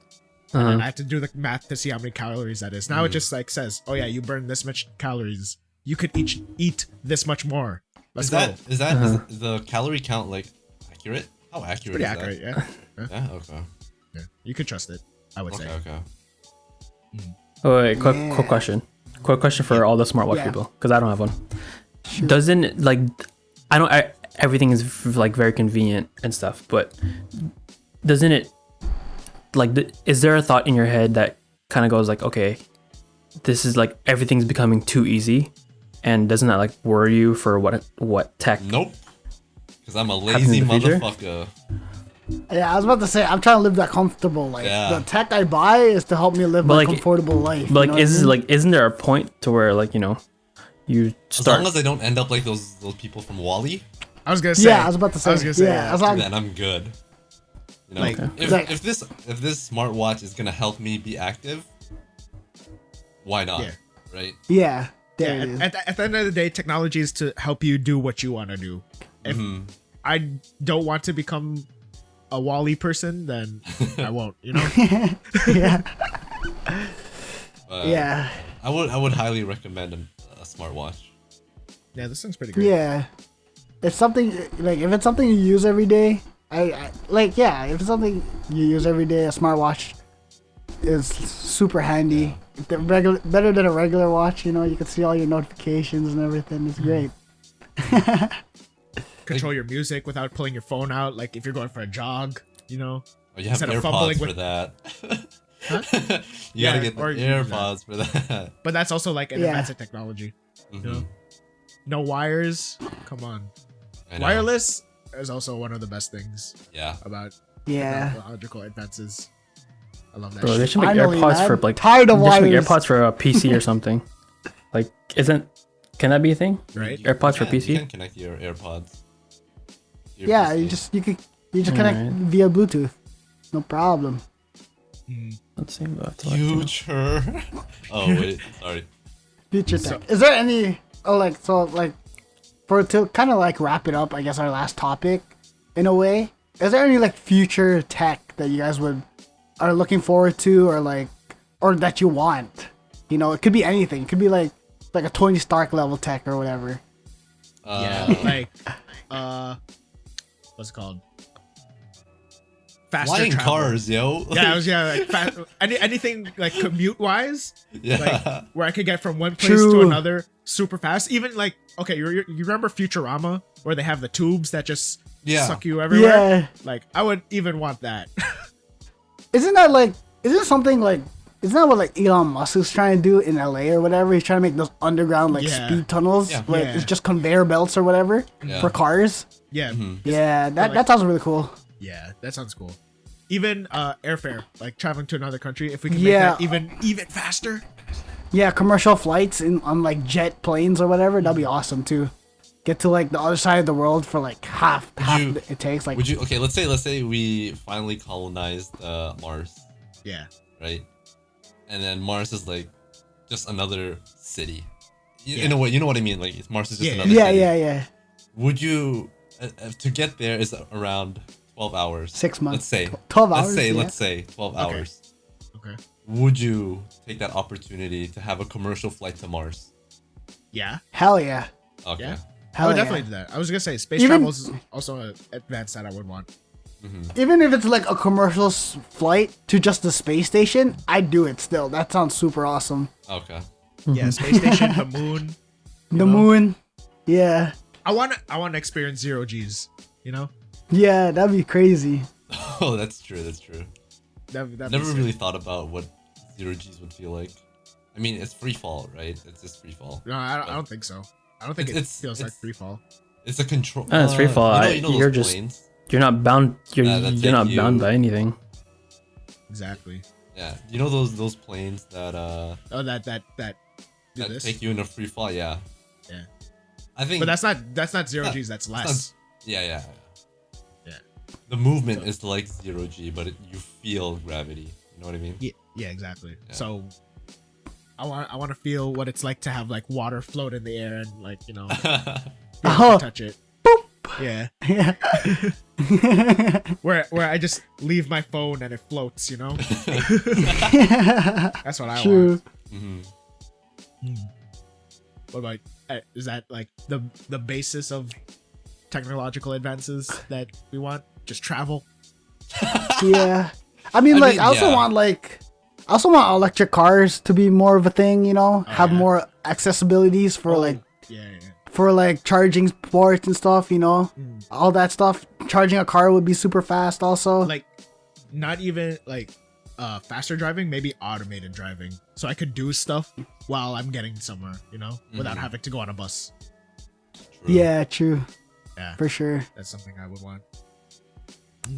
Uh-huh. I had to do the math to see how many calories that is. Now it just like says, oh yeah, you burn this much calories. You could eat this much more. Let's Is that go. is that Uh-huh. is the calorie count like accurate? How accurate Pretty is accurate, that? yeah. Yeah. Okay. Yeah. You could trust it, I would Okay. say. Okay. Oh, wait, quick Yeah. question. Quick question for all the smartwatch Yeah. people, because I don't have one. Doesn't like everything is like very convenient and stuff, but doesn't it like is there a thought in your head that kind of goes like, okay, this is like everything's becoming too easy, and doesn't that like worry you for what tech? Nope. Because I'm a Happens lazy in the future? motherfucker. Yeah, I was about to say I'm trying to live that comfortable life. Yeah. The tech I buy is to help me live But, my like, comfortable life. But you know like, what I mean? isn't there a point to where like you As start? long as I don't end up like those people from Wally, I was gonna say. Yeah, I was about to say. I was gonna say, yeah, as long then I'm good. You know, Like- if, Like- if this smartwatch is gonna help me be active, why not? Yeah. Right? yeah, there Yeah, it is. at the end of the day, technology is to help you do what you want to do. If Mhm. I don't want to become a Wally person, then I won't. You know. yeah, But yeah, I would highly recommend a smartwatch. Yeah, this thing's pretty great. yeah. It's something like if it's something you use every day. I like yeah. If it's something you use every day, a smartwatch is super handy. The regular, better than a regular watch. You know, you can see all your notifications and everything. It's great. Control your music without pulling your phone out. Like if you're going for a jog, you know. Oh, you have Instead of fumbling AirPods for with- that. Huh? You Yeah, gotta get the or you can do that. AirPods for that. But that's also like an Yeah. advanced technology. Mhm. You know. No wires. Come on. I know. Wireless is also one of the best things Yeah. about Yeah. technological advances. I love that Bro, they shit. should make Finally, AirPods man. for like Tired of they should make wires. AirPods for a PC or something. Like, can that be a thing? Right? AirPods for You PC? can connect your AirPods. to your Yeah, PC. you just connect Alright. via Bluetooth. No problem. Let's see. Future. Oh wait, sorry. Future tech. Is there any for to kind of like wrap it up, I guess our last topic in a way. Is there any like future tech that you guys are looking forward to or that you want? You know, it could be anything. It could be like a Tony Stark level tech or whatever. Yeah, like what's it called? Faster Flying travel. cars, yo. Yeah, like anything like commute wise, Yeah. like where I could get from one place True. to another super fast. Even like okay, you remember Futurama where they have the tubes that just Yeah. suck you everywhere? Yeah. Like I would even want that. Isn't that what like Elon Musk is trying to do in LA or whatever? He's trying to make those underground like Yeah. speed tunnels Yeah. where Yeah. it's just conveyor belts or whatever Yeah. for cars. Yeah, Yeah, that like- sounds really cool. yeah, that sounds cool. Even airfare, like traveling to another country, if we can Yeah. make that even faster. Yeah, commercial flights on like jet planes or whatever, that'd be awesome too. Get to like the other side of the world for like half you- it takes. Like Would you okay? Let's say we finally colonized Mars, Yeah, right? And then Mars is like just another city. Yeah. In a way, you know what I mean? Like Mars is just Yeah. another yeah, city. yeah. Would you to get there is around 12 hours. 6 months. Let's say 12 Let's hours, say yeah. let's say 12 Okay. hours. okay, Would you take that opportunity to have a commercial flight to Mars? yeah, Hell yeah. Okay. yeah. I Hell would yeah. definitely do that. I was gonna say space Even- travel is also an advance that I would want. Even if it's like a commercial flight to just the space station, I'd do it still. That sounds super awesome. Okay. Yeah, space station, the moon. The know? moon. Yeah. I want to experience 0 G's. You know, Yeah, that'd be crazy. Oh, that's true. That's true. that'd Never be sick. really thought about what 0 G's would feel like. I mean, it's free fall, right? It's just free fall. No, I don't think so. I don't think It's- it feels like it's- free fall. It's a control. No, it's free fall. You know You're those just- planes? You're not bound. You're Yeah, that's you're it, not bound you- by anything. Exactly. Yeah, you know those planes that Oh, that do that this. take you in a free fall. Yeah, Yeah. I think. But that's not zero G's. That's less. Yeah. Yeah. The movement is like 0 G, but you feel gravity. You know what I mean? Yeah, exactly. Yeah. So I want to feel what it's like to have like water float in the air and like, be able Oh. to touch it. Yeah. Yeah. Where I just leave my phone and it floats, That's what I True. want. Mhm. What about is that like the basis of technological advances that we want? Just travel? Yeah. I mean, I I also yeah. want I also want electric cars to be more of a thing, have yeah. more accessibilities for Yeah. for charging ports and stuff, all that stuff. Charging a car would be super fast also. Like not even like faster driving, maybe automated driving. So I could do stuff while I'm getting somewhere, without having to go on a bus. True. Yeah, true. Yeah. For sure. That's something I would want.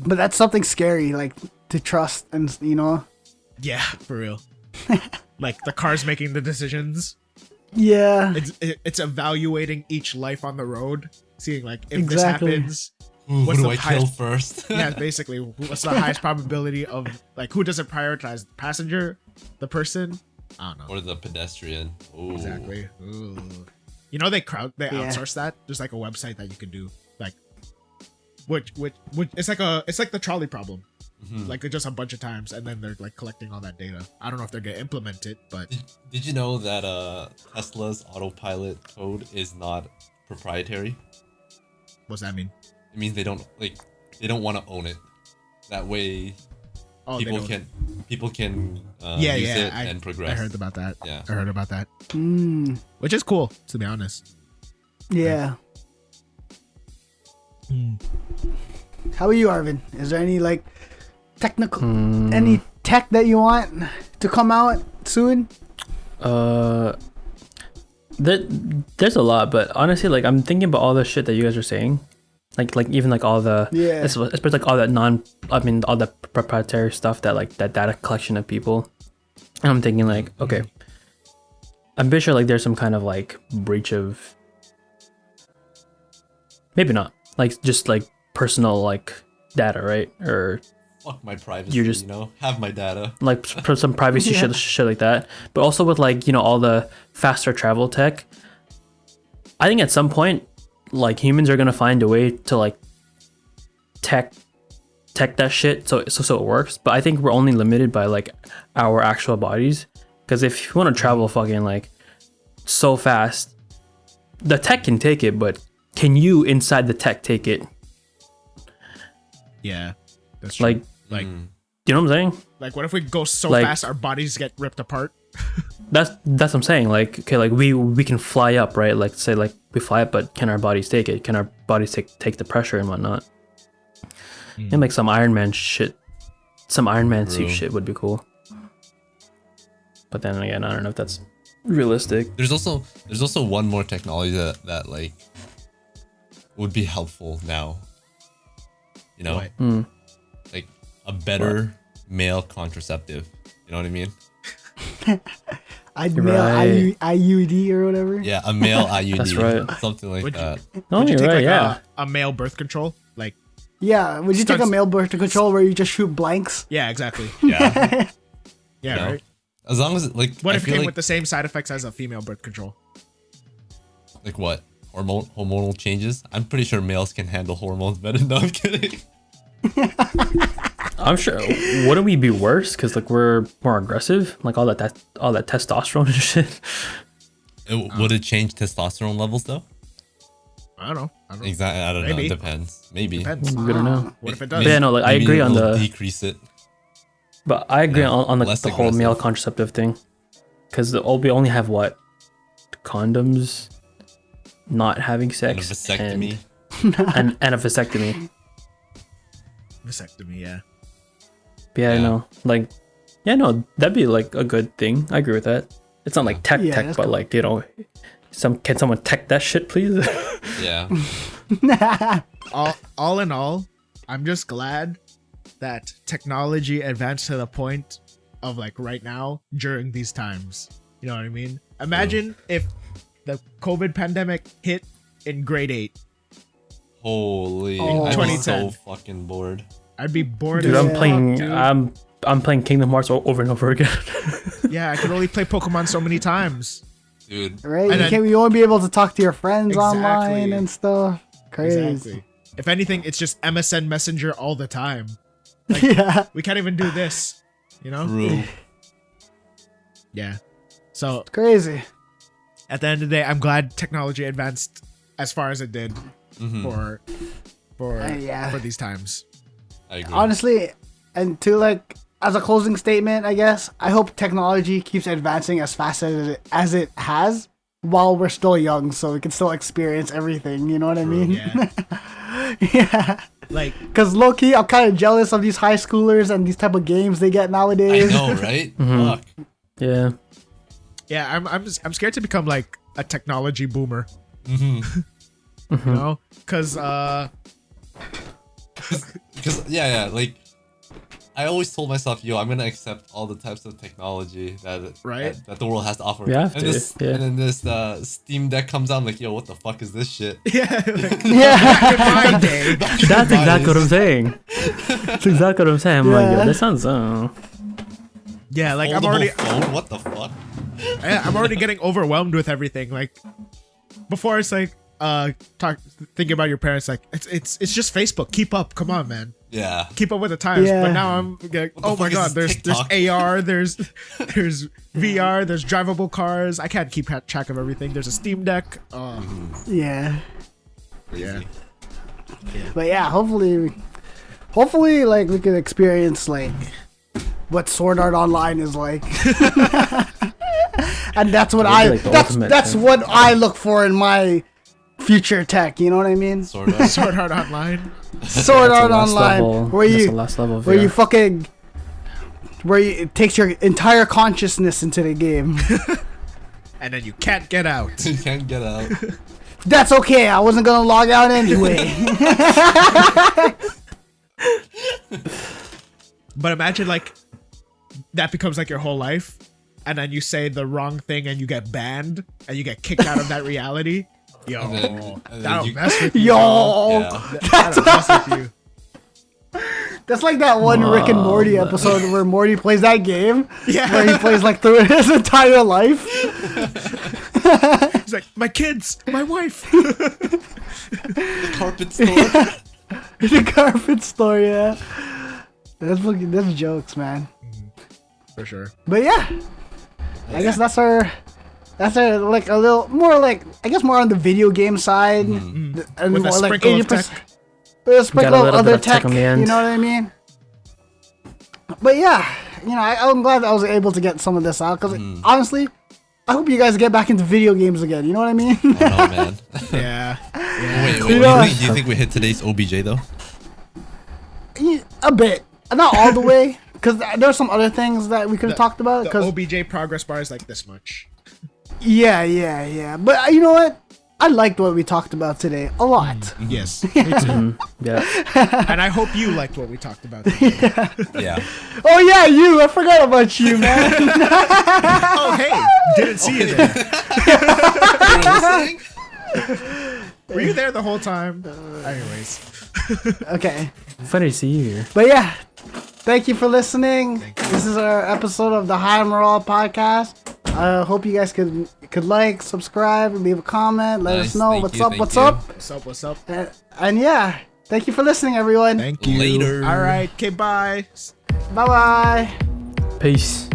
But that's something scary, to trust and, Yeah, for real. Like the car's making the decisions. Yeah. It's evaluating each life on the road, seeing like if Exactly. this happens. Who What's do the I kill highest- first? Yeah, basically, what's the highest probability of like who does it prioritize? The passenger, the person? I don't know. Or the pedestrian. Ooh. Exactly. Ooh. They Yeah. outsource that. There's like a website that you can do like, which it's like the trolley problem. Mhm. Like just a bunch of times, and then they're like collecting all that data. I don't know if they're gonna implement it, but Did you know that Tesla's autopilot code is not proprietary? what's that mean? It means they don't want to own it. That way, Oh, they people don't- can Yeah, use yeah. it and progress. I heard about that. Yeah. I heard about that, Mm, which is cool to be honest. yeah. How about you, Arvin? Is there any technical, any tech that you want to come out soon? There's a lot, but honestly, I'm thinking about all the shit that you guys are saying, like even all the Yeah. especially all that all the proprietary stuff that data collection of people, and I'm thinking okay, I'm pretty sure there's some kind of breach of, maybe not just personal data, right? Or Fuck my privacy. You're just- have my data. some privacy Yeah. shit like that, but also with all the faster travel tech. I think at some point humans are gonna find a way to tech that shit so it works, but I think we're only limited by our actual bodies, because if you want to travel fucking so fast, the tech can take it, but can you inside the tech take it? Yeah, that's true. Like, Like, you know what I'm saying? what if we go so Like- fast our bodies get ripped apart? That's what I'm saying. Okay, we can fly up, right? Say we fly up, but can our bodies take it? Can our bodies take the pressure and whatnot? And some Iron Man shit, some Iron Man suit True. shit would be cool. But then again, I don't know if that's realistic. There's also one more technology that would be helpful now. What? Like a better male contraceptive. You know what I mean? I'd You're mail right. IUD or whatever. Yeah, a male IUD. That's right. Something like Would you- that. No, Would you you're take right. Yeah. a male birth control? Yeah. Would you take a Stunts- male birth control where you just shoot blanks? Yeah, exactly. Yeah. Yeah, You know? right. As long as What I if it feel came like, with the same side effects as a female birth control? what? Hormonal changes? I'm pretty sure males can handle hormones better. No, I'm kidding. I'm sure. Wouldn't we be worse? Because we're more aggressive. All that testosterone and shit. Would it change testosterone levels though? I don't know. Exactly. I don't know. Maybe. It depends. Maybe. Depends. We don't know. What if it does? Yeah, no, I Maybe agree on it'll the. decrease it. But I agree Yeah, on less the whole male aggressive. contraceptive thing, because we only have what, condoms, not having And a sex, vasectomy. and a vasectomy. Vasectomy, yeah. But yeah, Yeah. no, that'd be a good thing. I agree with that. It's not tech, Yeah, that's but cool. can someone tech that shit, please? Yeah. All in all, I'm just glad that technology advanced to the point of like right now during these times. You know what I mean? Imagine if the COVID pandemic hit in grade 8. Holy, Oh. I'd be 2010. so fucking bored. I'd be bored Dude, as I'm fuck, playing. dude. I'm playing Kingdom Hearts over and over again. Yeah, I can only play Pokemon so many times. Dude, Right? And then- You won't be able to talk to your friends Exactly. online and stuff. Crazy. Exactly. If anything, it's just MSN Messenger all the time. Yeah. We can't even do this. You know? true. Yeah. So Crazy. at the end of the day, I'm glad technology advanced as far as it did Mhm. for Yeah. for these times. I agree. Honestly, and to like as a closing statement, I guess I hope technology keeps advancing as fast as it has while we're still young, so we can still experience everything. You know what I mean? Yeah. Yeah. Like Cause low key, I'm kind of jealous of these high schoolers and these type of games they get I nowadays. know, right? Mhm. Fuck. Yeah. yeah, I'm scared to become like a technology boomer, Mhm. you know? Cuz Because yeah, like I always told myself, yo, I'm gonna accept all the types of technology Right. that the world has to offer. You have and to, this, yeah. and then this Steam Deck comes out, I'm like, yo, what the fuck is this shit? yeah, like, Yeah. in my day. That's exactly what I'm saying. That's exactly what I'm saying. I'm like, Yeah. yo, that sounds. Yeah, like I'm Foldable already phone? What the fuck? I'm already getting overwhelmed with everything. Like before, it's like thinking about your parents. Like it's just Facebook. Keep up. Come on, man. Yeah. Keep up with the times. Yeah. But now I'm like, What the oh my fuck is god, this there's TikTok? AR, there's VR, there's drivable cars. I can't keep track of everything. There's a Steam Deck. Yeah. Crazy. But yeah, hopefully, like we could experience like what Sword Art Online is like, and that's what That'd be, like, the ultimate that's thing. what I look for in my future tech. You know what I mean? Sort of. Sword Art Online. Sword Art last Online, level. where That's you the last level of where VR. you fucking it takes your entire consciousness into the game. And then you can't get out. You can't get out. That's okay. I wasn't gonna log out anyway. But imagine like that becomes like your whole life, and then you say the wrong thing and you get banned and you get kicked out of that reality. Yo, and then that'll you- mess with you. Yo, Yeah. That'll mess with you. that's like that one Rick and Morty episode where Morty plays that game. Yeah. Where he plays like through his entire life. He's like, my kids, my wife. The carpet store. The carpet store, yeah. That's jokes, man. For sure. But yeah, I guess that's our like a little more like I guess more on the video game side and With a more like sprinkle of 80%. tech. With a sprinkle of little bit other of tech tech, on the end. you know what I mean? But yeah, you know, I'm glad that I was able to get some of this out because honestly, I hope you guys get back into video games again. You know what I mean? Oh no, man. Yeah. Wait, Yeah. do you think we hit today's OBJ though? A bit, not all the way, because there's some other things that we could have talked about. The Because OBJ progress bar is like this much. yeah. But you know what? I liked what we talked about today a lot. Yes. Me too. Yeah. And I hope you liked what we talked about today. Yeah. Oh yeah, you! I forgot about you, man. Oh, hey. Didn't see you there. Were you there the whole time? Anyways. Okay, Funny to see you here. but yeah, thank you for listening. This is our episode of the High Moral podcast. I hope you guys could like, subscribe, leave a comment, let us Nice, know thank what's you, up, thank what's you. up, What's up? and yeah, thank you for listening, everyone. Thank you. Later. All right. Okay, bye. Bye bye. Peace.